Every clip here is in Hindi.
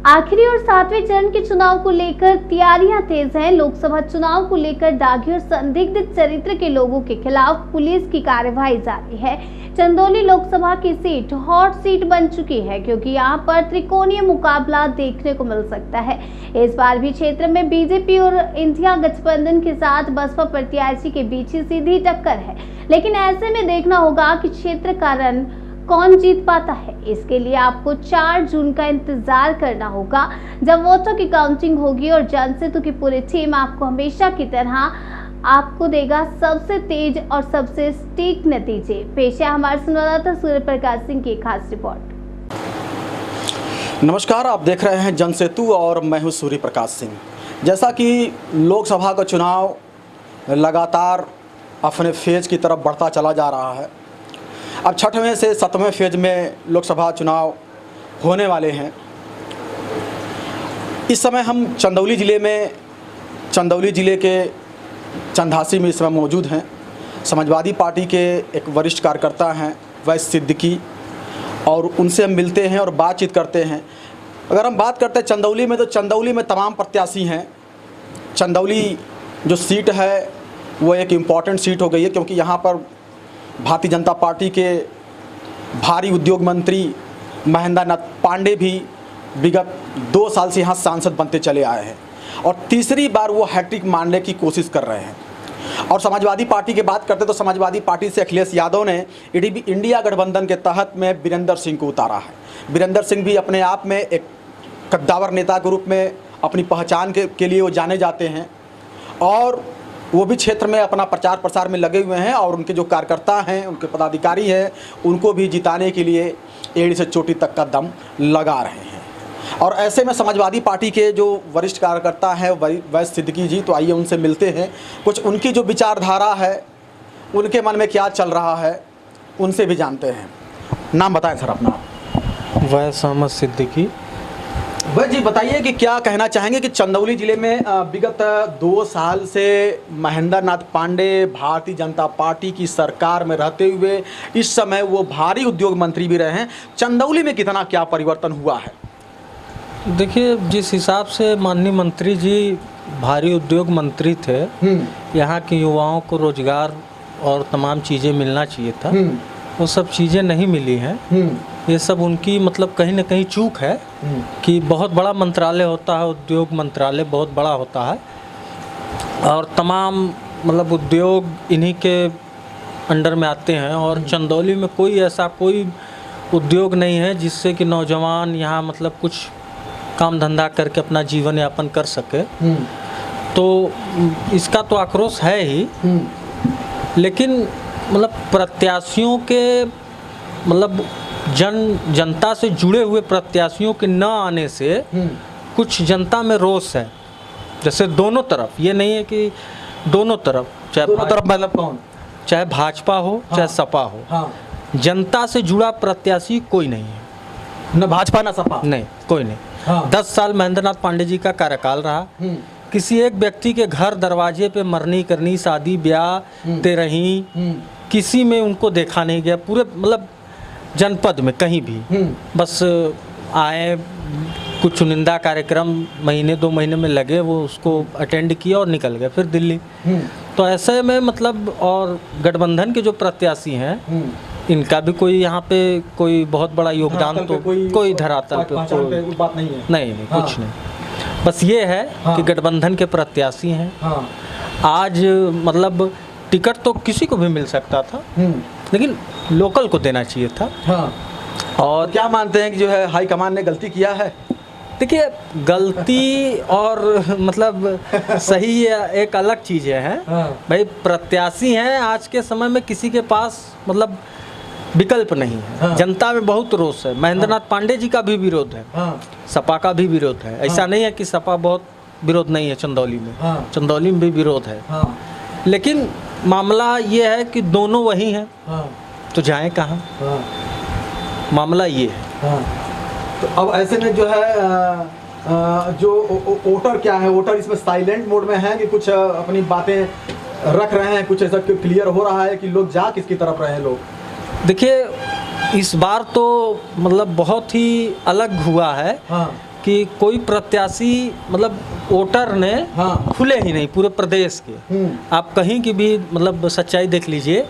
आखिरी और सातवें चरण के चुनाव को लेकर तैयारियां तेज हैं। लोकसभा चुनाव को लेकर दागी और संदिग्ध चरित्र के लोगों के खिलाफ पुलिस की कार्रवाई जारी है। चंदौली लोकसभा की सीट हॉट सीट बन चुकी है, क्योंकि यहां पर त्रिकोणीय मुकाबला देखने को मिल सकता है। इस बार भी क्षेत्र में बीजेपी और इंडिया गठबंधन के साथ बसपा प्रत्याशी के बीच ही सीधी टक्कर है। लेकिन ऐसे में देखना होगा कि क्षेत्र का रन कौन जीत पाता है। इसके लिए आपको 4 जून का इंतजार करना होगा, जब वोटों की काउंटिंग होगी और जनसेतु की पूरी टीम आपको हमेशा की तरह आपको देगा सबसे तेज और सबसे सटीक नतीजे। पेश है हमारे संवाददाता सूर्य प्रकाश सिंह की खास रिपोर्ट। नमस्कार, आप देख रहे हैं जनसेतु और मैं हूं सूर्य प्रकाश सिंह। जैसा कि लोकसभा का चुनाव लगातार अपने फेज की तरफ बढ़ता चला जा रहा है, अब 6वें से 7वें फेज में लोकसभा चुनाव होने वाले हैं। इस समय हम चंदौली ज़िले के चंदासी में इस समय मौजूद हैं। समाजवादी पार्टी के एक वरिष्ठ कार्यकर्ता हैं वैस सिद्दीकी, और उनसे हम मिलते हैं और बातचीत करते हैं। अगर हम बात करते हैं चंदौली में, तो चंदौली में तमाम प्रत्याशी हैं। चंदौली जो सीट है वो एक इम्पॉर्टेंट सीट हो गई है, क्योंकि यहाँ पर भारतीय जनता पार्टी के भारी उद्योग मंत्री महेंद्र नाथ पांडे भी विगत 2 साल से यहाँ सांसद बनते चले आए हैं, और तीसरी बार वो हैट्रिक मारने की कोशिश कर रहे हैं। और समाजवादी पार्टी की बात करते तो समाजवादी पार्टी से अखिलेश यादव ने इंडिया गठबंधन के तहत में वीरेंद्र सिंह को उतारा है। वीरेंद्र सिंह भी अपने आप में एक कद्दावर नेता के रूप में अपनी पहचान के लिए वो जाने जाते हैं, और वो भी क्षेत्र में अपना प्रचार प्रसार में लगे हुए हैं, और उनके जो कार्यकर्ता हैं, उनके पदाधिकारी हैं, उनको भी जिताने के लिए एड़ी से चोटी तक का दम लगा रहे हैं। और ऐसे में समाजवादी पार्टी के जो वरिष्ठ कार्यकर्ता हैं वैस सिद्दीकी जी, तो आइए उनसे मिलते हैं। कुछ उनकी जो विचारधारा है, उनके मन में क्या चल रहा है, उनसे भी जानते हैं। नाम बताएं सर अपना। वैस सिद्दीकी। भाई जी, बताइए कि क्या कहना चाहेंगे कि चंदौली ज़िले में विगत 2 साल से महेंद्र नाथ पांडे भारतीय जनता पार्टी की सरकार में रहते हुए इस समय वो भारी उद्योग मंत्री भी रहे हैं। चंदौली में कितना क्या परिवर्तन हुआ है? देखिए, जिस हिसाब से माननीय मंत्री जी भारी उद्योग मंत्री थे, यहाँ के युवाओं को रोजगार और तमाम चीज़ें मिलना चाहिए था, वो सब चीज़ें नहीं मिली हैं। ये सब उनकी मतलब कहीं ना कहीं चूक है कि बहुत बड़ा मंत्रालय होता है, उद्योग मंत्रालय बहुत बड़ा होता है, और तमाम मतलब उद्योग इन्हीं के अंडर में आते हैं। और चंदौली में कोई उद्योग नहीं है जिससे कि नौजवान यहाँ मतलब कुछ काम धंधा करके अपना जीवन यापन कर सके। तो इसका तो आक्रोश है ही, लेकिन मतलब प्रत्याशियों के मतलब जनता से जुड़े हुए प्रत्याशियों के न आने से कुछ जनता में रोष है। जैसे दोनों तरफ, ये नहीं है कि दोनों तरफ, मतलब कौन, चाहे भाजपा हो चाहे सपा हो, जनता से जुड़ा प्रत्याशी कोई नहीं है। न भाजपा न सपा, नहीं, कोई नहीं। 10 साल महेंद्र नाथ पांडे जी का कार्यकाल रहा। किसी एक व्यक्ति के घर दरवाजे पे मरनी करनी, शादी ब्याह तेरही, किसी में उनको देखा नहीं गया। पूरे मतलब जनपद में कहीं भी बस आए, कुछ चुनिंदा कार्यक्रम महीने 2 महीने में लगे, वो उसको अटेंड किया और निकल गए फिर दिल्ली। तो ऐसे में मतलब, और गठबंधन के जो प्रत्याशी हैं, इनका भी कोई यहाँ पे कोई बहुत बड़ा योगदान तो कोई धरातल पे कोई बात नहीं है। नहीं, कुछ नहीं। बस ये है कि गठबंधन के प्रत्याशी हैं। आज मतलब टिकट तो किसी को भी मिल सकता था, लेकिन लोकल को देना चाहिए था। और क्या मानते हैं कि जो है हाईकमान ने गलती किया है? देखिए, गलती और मतलब सही एक अलग चीज़ें हैं। भाई, प्रत्याशी हैं, आज के समय में किसी के पास मतलब विकल्प नहीं है। जनता में बहुत रोष है। महेंद्र नाथ पांडे जी का भी विरोध है, सपा का भी विरोध है। ऐसा नहीं है कि सपा बहुत विरोध नहीं है चंदौली में, चंदौली में भी विरोध है। लेकिन मामला ये है कि दोनों वही हैं, तो जाएं कहाँ? मामला ये है। तो अब ऐसे में जो है जो वोटर क्या है, वोटर इसमें साइलेंट मोड में है कि कुछ अपनी बातें रख रहे हैं, कुछ ऐसा क्लियर हो रहा है कि लोग जा किसकी तरफ रहे हैं लोग? देखिए, इस बार तो मतलब बहुत ही अलग हुआ है। कि कोई प्रत्याशी मतलब वोटर ने हाँ। खुले ही नहीं पूरे प्रदेश के। आप कहीं की भी मतलब सच्चाई देख लीजिए,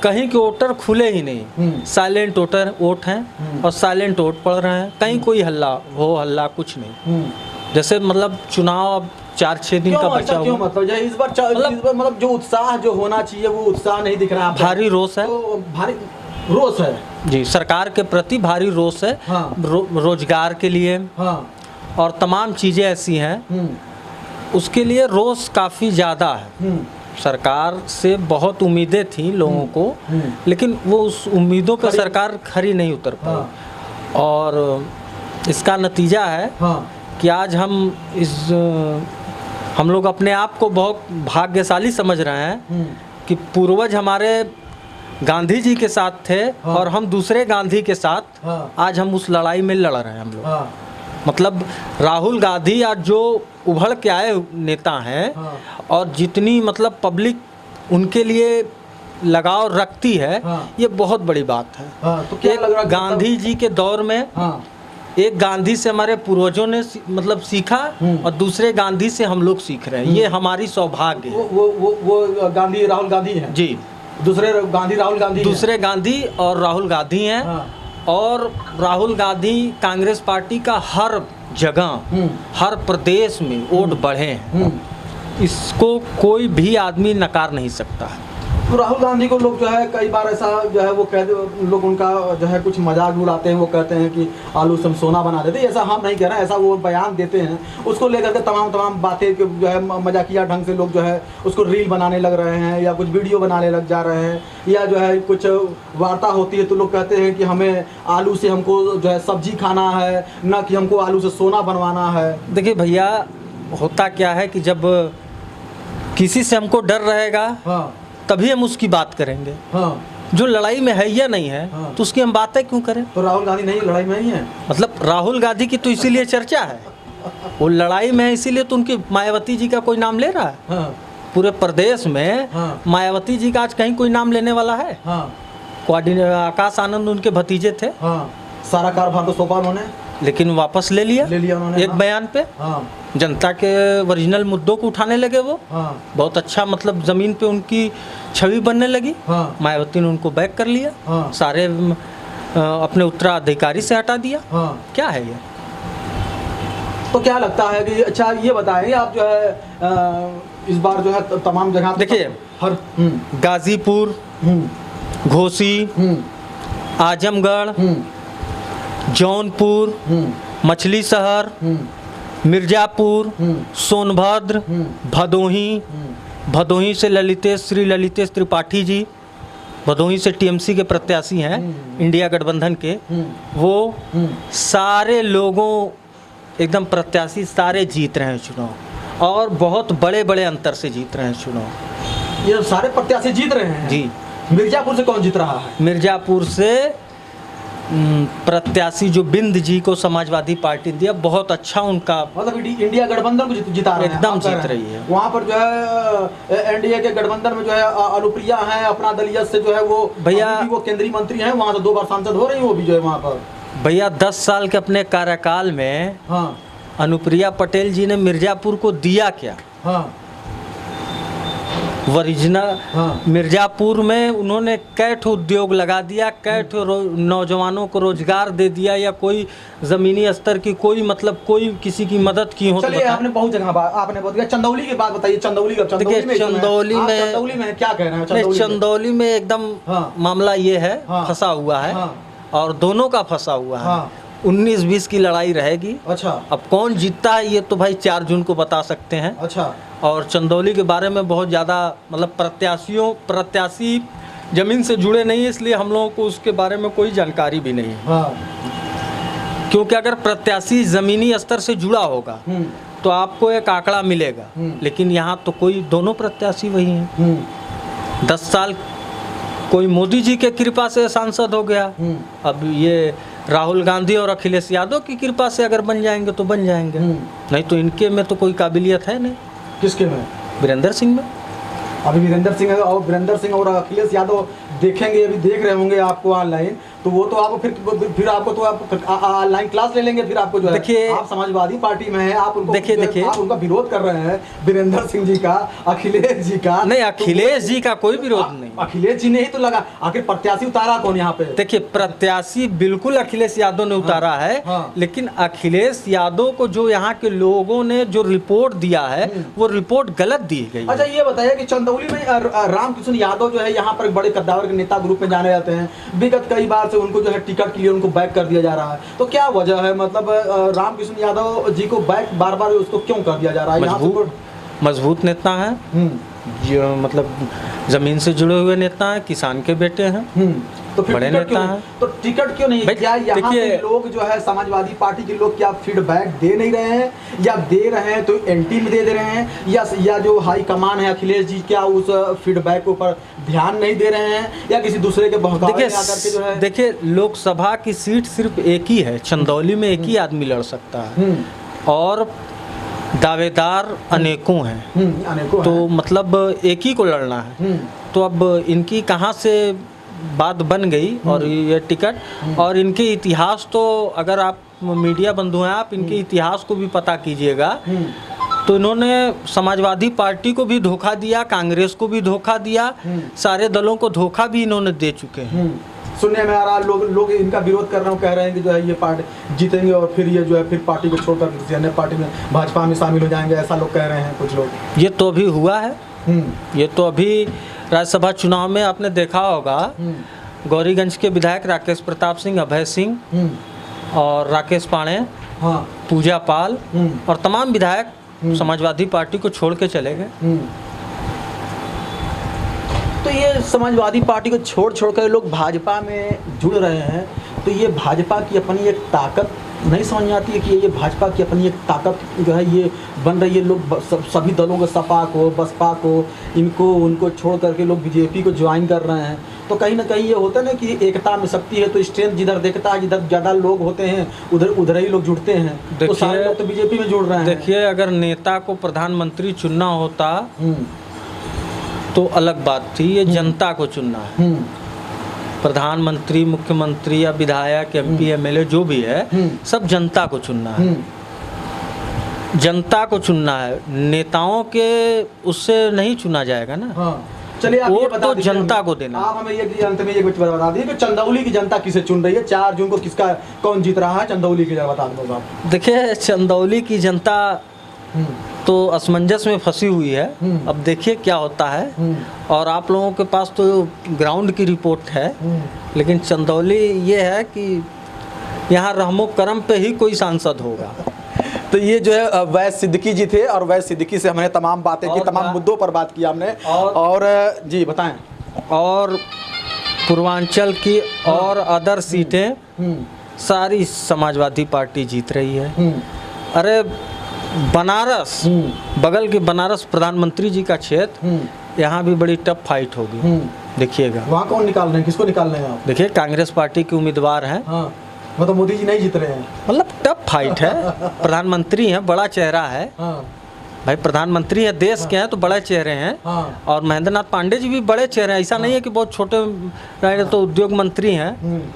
कहीं के वोटर खुले ही नहीं, साइलेंट वोट हैं और साइलेंट वोट पड़ रहे हैं। कहीं कोई हल्ला कुछ नहीं। जैसे मतलब चुनाव अब 4-6 दिन का बचा क्यों हुआ, मतलब इस बार मतलब जो उत्साह जो होना चाहिए वो उत्साह नहीं दिख रहा है। भारी रोष है, तो भारी रोष है जी, सरकार के प्रति भारी रोष है। हाँ। रोजगार के लिए हाँ। और तमाम चीज़ें ऐसी हैं, उसके लिए रोष काफ़ी ज़्यादा है। सरकार से बहुत उम्मीदें थी लोगों को, लेकिन वो उस उम्मीदों पर सरकार खरी नहीं उतर पाई। हाँ। और इसका नतीजा है कि आज हम लोग अपने आप को बहुत भाग्यशाली समझ रहे हैं कि पूर्वज हमारे गांधी जी के साथ थे और हम दूसरे गांधी के साथ आज हम उस लड़ाई में लड़ रहे हैं हम लोग। मतलब राहुल गांधी आज जो उभर के आए नेता हैं और जितनी मतलब पब्लिक उनके लिए लगाव रखती है, ये बहुत बड़ी बात है। तो क्या लग रहा गांधी जी के दौर में एक गांधी से हमारे पूर्वजों ने मतलब सीखा और दूसरे गांधी से हम लोग सीख रहे हैं। ये हमारी सौभाग्य है। वो गांधी राहुल गांधी हैं जी, दूसरे गांधी राहुल गांधी दूसरे गांधी और राहुल गांधी हैं। और राहुल गांधी कांग्रेस पार्टी का हर जगह हर प्रदेश में वोट बढ़े हैं। इसको कोई भी आदमी नकार नहीं सकता है। तो राहुल गांधी को लोग जो है कई बार ऐसा जो है वो कहते लोग उनका जो है कुछ मजाक उड़ाते हैं। वो कहते हैं कि आलू से हम सोना बना देते। ऐसा हम नहीं कह रहे हैं, ऐसा वो बयान देते हैं। उसको लेकर के तमाम बातें जो है मजाकिया ढंग से लोग जो है उसको रील बनाने लग रहे हैं या कुछ वीडियो बनाने लग जा रहे हैं, या जो है कुछ वार्ता होती है तो लोग कहते हैं कि हमें आलू से हमको जो है सब्जी खाना है, न कि हमको आलू से सोना बनवाना है। देखिए भैया, होता क्या है कि जब किसी से हमको डर रहेगा तभी हम उसकी बात करेंगे। जो लड़ाई में है या नहीं है तो उसकी हम बातें क्यों करें। तो राहुल गांधी नहीं लड़ाई में ही है। मतलब राहुल गांधी की तो इसीलिए चर्चा है, वो लड़ाई में है इसीलिए तो उनकी मायावती जी का कोई नाम ले रहा है। पूरे प्रदेश में मायावती जी का आज कहीं कोई नाम लेने वाला है। आकाश आनंद उनके भतीजे थे। सारा कारभार तो सौंपा उन्होंने, लेकिन वापस ले लिया उन्होंने एक बयान पे। जनता के ओरिजिनल मुद्दों को उठाने लगे वो। बहुत अच्छा मतलब जमीन पे उनकी छवि बनने लगी। मायावती ने उनको बैक कर लिया, सारे अपने उत्तराधिकारी से हटा दिया। क्या है ये? तो क्या लगता है कि अच्छा ये बताएंगे आप जो है इस बार जो है तमाम जगह देखिए, हर गाजीपुर, घोसी, आजमगढ़, जौनपुर, मछली शहर, मिर्जापुर, सोनभद्र, भदोही से ललितेश त्रिपाठी जी, भदोही से टीएमसी के प्रत्याशी हैं, इंडिया गठबंधन के। वो सारे लोगों एकदम प्रत्याशी सारे जीत रहे हैं चुनाव, और बहुत बड़े बड़े अंतर से जीत रहे हैं चुनाव। ये सारे प्रत्याशी जीत रहे हैं जी। मिर्जापुर से कौन जीत रहा है? मिर्जापुर से प्रत्याशी जो बिंद जी को समाजवादी पार्टी दिया, बहुत अच्छा उनका मतलब इंडिया गठबंधन को जिता रहे हैं, एकदम जीत रही है। वहाँ पर जो है एनडीए के गठबंधन में जो है अनुप्रिया है, अपना दलियत से जो है वो भैया वो केंद्रीय मंत्री हैं, वहाँ से 2 बार सांसद हो रही है वो भी जो है वहाँ पर। भैया 10 साल के अपने कार्यकाल में अनुप्रिया पटेल जी ने मिर्जापुर को दिया क्या? ओरिजिनल मिर्जापुर में उन्होंने कैठ उद्योग लगा दिया, कैठ नौजवानों को रोजगार दे दिया, या कोई जमीनी स्तर की कोई मतलब कोई किसी की मदद की हो। चलिए, आपने बहुत जगह आपने बहुत किया। चंदौली की बात बताइए। चंदौली में क्या कह रहे हैं? चंदौली में एकदम मामला ये है, फंसा हुआ है, और दोनों का फंसा हुआ है। 19-20 की लड़ाई रहेगी। अच्छा। अब कौन जीतता है ये तो भाई 4 जून को बता सकते हैं। अच्छा। और चंदौली के बारे में बहुत ज़्यादा मतलब प्रत्याशी ज़मीन से जुड़े नहीं है, इसलिए हम लोगों को उसके बारे में कोई जानकारी भी नहीं है। क्योंकि अगर प्रत्याशी ज़मीनी स्तर से जुड़ा होगा तो आपको एक आंकड़ा मिलेगा, लेकिन यहाँ तो कोई दोनों प्रत्याशी वही हैं। 10 साल कोई मोदी जी के कृपा से सांसद हो गया, अब ये राहुल गांधी और अखिलेश यादव की कृपा से अगर बन जाएंगे तो बन जाएंगे, नहीं तो इनके में तो कोई काबिलियत है नहीं। किसके में? वीरेंद्र सिंह में। अभी वीरेंद्र सिंह और अखिलेश यादव देखेंगे, अभी देख रहे होंगे आपको ऑनलाइन, तो वो तो आप फिर आपको तो आप ऑनलाइन क्लास ले लेंगे, फिर आपको जो है देखिए आप समाजवादी पार्टी में हैं, आप उनको देखिए आप उनका विरोध कर रहे हैं, वीरेंद्र सिंह जी का, अखिलेश जी का। नहीं, अखिलेश जी का कोई विरोध नहीं। अखिलेश जी ने ही तो लगा, आखिर प्रत्याशी उतारा कौन यहाँ पे? देखिए प्रत्याशी बिल्कुल अखिलेश यादव ने उतारा है, लेकिन अखिलेश यादव को जो यहाँ के लोगों ने जो रिपोर्ट दिया है वो रिपोर्ट गलत दी गई। अच्छा ये बताइए कि चंदौली में रामकृष्ण यादव जो है यहाँ पर बड़े कद्दावर के नेता ग्रुप में जाने जाते हैं, विगत कई बार से उनको जो है टिकट के लिए उनको बैक कर दिया जा रहा है, तो क्या वजह है? मतलब रामकृष्ण यादव जी को बैक बार बार उसको क्यों कर दिया जा रहा है? मजबूत नेता है, जो मतलब जमीन से जुड़े हुए नेता हैं, किसान के बेटे हैं, तो फिर बड़े नेता हैं। तो टिकट क्यों नहीं? क्या यहाँ के लोग जो है समाजवादी पार्टी के लोग क्या फीडबैक दे नहीं रहे हैं, या दे रहे हैं तो एंटी में दे रहे हैं, या जो हाई कमान है अखिलेश जी क्या उस फीडबैक के ऊपर ध्यान नहीं दे रहे हैं, या किसी दूसरे के बहकावे में आकर के जो है? देखिए लोकसभा की सीट सिर्फ एक ही है, चंदौली में एक ही आदमी लड़ सकता है और दावेदार अनेकों हैं, तो मतलब एक ही को लड़ना है। तो अब इनकी कहाँ से बात बन गई और ये टिकट, और इनके इतिहास तो अगर आप मीडिया बंधु हैं, आप इनके इतिहास को भी पता कीजिएगा, तो इन्होंने समाजवादी पार्टी को भी धोखा दिया, कांग्रेस को भी धोखा दिया, सारे दलों को धोखा भी इन्होंने दे चुके हैं। सुनने में आ रहा लोग इनका विरोध कर रहे हैं, कह रहे हैं कि जो है ये पार्टी जीतेंगे और फिर ये जो है फिर पार्टी को छोड़कर किसी अन्य पार्टी में भाजपा में शामिल हो जाएंगे, ऐसा लोग कह रहे हैं कुछ लोग। ये तो अभी हुआ है, ये तो अभी राज्यसभा चुनाव में आपने देखा होगा, गौरीगंज के विधायक राकेश प्रताप सिंह, अभय सिंह और राकेश पाणे, पूजा पाल और तमाम विधायक समाजवादी पार्टी को छोड़ के चले गए। तो ये समाजवादी पार्टी को छोड़ कर लोग भाजपा में जुड़ रहे हैं, तो ये भाजपा की अपनी एक ताकत नहीं समझ में आती है कि ये भाजपा की अपनी एक ताकत जो है ये बन रही है। लोग सभी दलों को, सपा को, बसपा को, उनको छोड़ करके लोग बीजेपी को ज्वाइन कर रहे हैं, तो कहीं ना कहीं ये होता है ना कि एकता में शक्ति है, तो स्ट्रेंथ जिधर देखता है, जिधर ज़्यादा लोग होते हैं उधर ही लोग जुड़ते हैं, तो सारे लोग तो बीजेपी में जुड़ रहे हैं। देखिए अगर नेता को प्रधानमंत्री चुनना होता तो अलग बात थी, ये जनता को चुनना है। प्रधानमंत्री, मुख्यमंत्री या विधायक, एमपी, एमएलए जो भी है, सब जनता को चुनना है, जनता को चुनना है, नेताओं के उससे नहीं चुना जाएगा ना। चलिए आप ये बता तो जनता को देना। आप हमें ये अंत में ये बता दीजिए कि चंदौली की जनता किसे चुन रही है? 4 जून को कौन जीत रहा है चंदौली की, बता दो आप। देखिए चंदौली की जनता तो असमंजस में फंसी हुई है, अब देखिए क्या होता है, और आप लोगों के पास तो ग्राउंड की रिपोर्ट है, लेकिन चंदौली ये है कि यहाँ रहमो करम पे ही कोई सांसद होगा। तो ये जो है वैस सिद्दीकी जी थे, और वैस सिद्दीकी से हमने तमाम बातें की, तमाम मुद्दों पर बात की हमने, और जी बताएं। और पूर्वांचल की और अदर सीटें सारी समाजवादी पार्टी जीत रही है। अरे बनारस, बगल के बनारस प्रधानमंत्री जी का क्षेत्र, यहाँ भी बड़ी टफ फाइट होगी, देखिएगा। वहाँ कौन निकाल रहे हैं, किसको निकाल रहे हैं आप? देखिए कांग्रेस पार्टी के उम्मीदवार हैं, मतलब मोदी जी नहीं जीत रहे हैं, मतलब टफ फाइट है। प्रधानमंत्री हैं, बड़ा चेहरा है, भाई प्रधानमंत्री है, देश के हैं तो बड़े चेहरे हैं, और महेंद्र नाथ पांडे जी भी बड़े चेहरे हैं, ऐसा नहीं है कि बहुत छोटे रहे, तो उद्योग मंत्री हैं।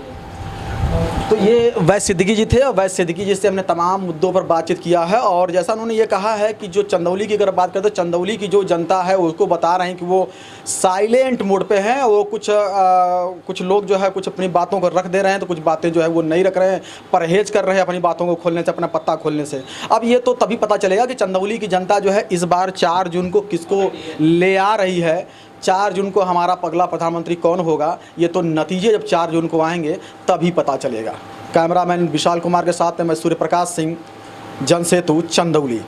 तो ये वैस सिद्दीकी जी थे, और वैस सिद्दीकी जी से हमने तमाम मुद्दों पर बातचीत किया है, और जैसा उन्होंने ये कहा है कि जो चंदौली की अगर बात करते हैं, चंदौली की जो जनता है उसको बता रहे हैं कि वो साइलेंट मोड पे हैं, वो कुछ लोग जो है कुछ अपनी बातों को रख दे रहे हैं, तो कुछ बातें जो है वो नहीं रख रहे हैं, परहेज कर रहे हैं अपनी बातों को खोलने से, अपना पत्ता खोलने से। अब ये तो तभी पता चलेगा कि चंदौली की जनता जो है इस बार 4 जून को किसको ले आ रही है, 4 जून को हमारा अगला प्रधानमंत्री कौन होगा, ये तो नतीजे जब 4 जून को आएंगे तभी पता चलेगा। कैमरामैन विशाल कुमार के साथ मैं सूर्य प्रकाश सिंह, जनसेतु, चंदौली।